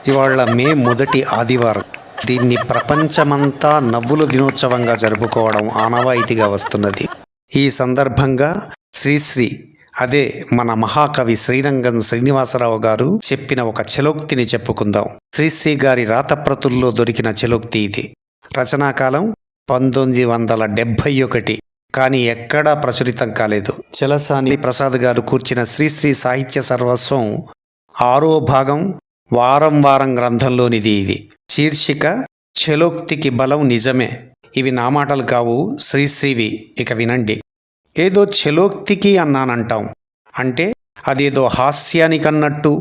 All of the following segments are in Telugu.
ఇవాళ మే మొదటి ఆదివారం. దీన్ని ప్రపంచమంతా నవ్వుల దినోత్సవంగా జరుపుకోవడం ఆనవాయితీగా వస్తున్నది. ఈ సందర్భంగా శ్రీశ్రీ, అదే మన మహాకవి శ్రీరంగం శ్రీనివాసరావు గారు చెప్పిన ఒక చలోక్తిని చెప్పుకుందాం. శ్రీశ్రీ గారి రాతప్రతుల్లో దొరికిన చలోక్తి ఇది. రచనాకాలం 1971, కానీ ఎక్కడా ప్రచురితం కాలేదు. చలసాని ప్రసాద్ గారు కూర్చిన శ్రీశ్రీ సాహిత్య సర్వస్వం 6వ భాగం వారం వారం గ్రంథంలోనిది ఇది. శీర్షిక చలోక్తికి బలం నిజమే. ఇవి నా మాటలు కావు, శ్రీశ్రీవి. ఇక వినండి. ఏదో చలోక్తికి అన్నానంటాం అంటే అదేదో హాస్యానికన్నట్టు,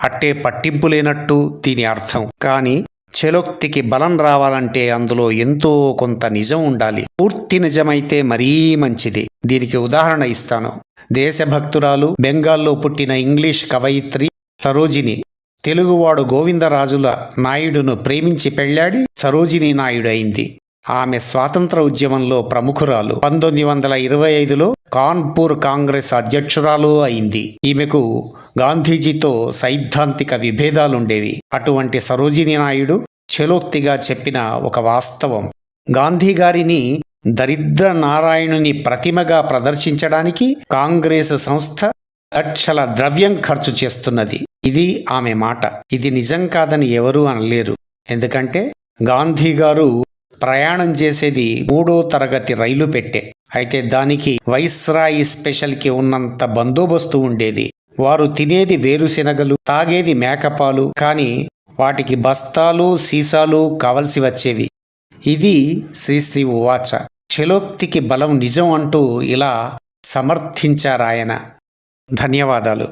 అట్టే పట్టింపు లేనట్టు దీని అర్థం. కానీ చలోక్తికి బలం రావాలంటే అందులో ఎంతో కొంత నిజం ఉండాలి. పూర్తి నిజమైతే మరీ మంచిది. దీనికి ఉదాహరణ ఇస్తాను. దేశభక్తురాలు, బెంగాల్లో పుట్టిన ఇంగ్లీష్ కవయిత్రి సరోజిని తెలుగువాడు గోవిందరాజుల నాయుడును ప్రేమించి పెళ్లాడి సరోజిని నాయుడు అయింది. ఆమె స్వాతంత్ర ఉద్యమంలో ప్రముఖురాలు. 1925లో కాన్పూర్ కాంగ్రెస్ అధ్యక్షురాలు అయింది. ఈమెకు గాంధీజీతో సైద్ధాంతిక విభేదాలుండేవి. అటువంటి సరోజిని నాయుడు చలోక్తిగా చెప్పిన ఒక వాస్తవం. గాంధీ గారిని దరిద్ర నారాయణుని ప్రతిమగా ప్రదర్శించడానికి కాంగ్రెస్ సంస్థ లక్షల ద్రవ్యం ఖర్చు చేస్తున్నది. ఇది ఆమె మాట. ఇది నిజం కాదని ఎవరూ అనలేరు. ఎందుకంటే గాంధీ గారు ప్రయాణం చేసేది 3వ తరగతి రైలు పెట్టే. అయితే దానికి వైస్రాయి స్పెషల్కి ఉన్నంత బందోబస్తు ఉండేది. వారు తినేది వేరుశెనగలు, తాగేది మేకపాలు, కానీ వాటికి బస్తాలు సీసాలు కావలసి వచ్చేవి. ఇది శ్రీశ్రీ ఉవాచ. చలోక్తికి బలం నిజం అంటూ ఇలా సమర్థించారాయన. ధన్యవాదాలు.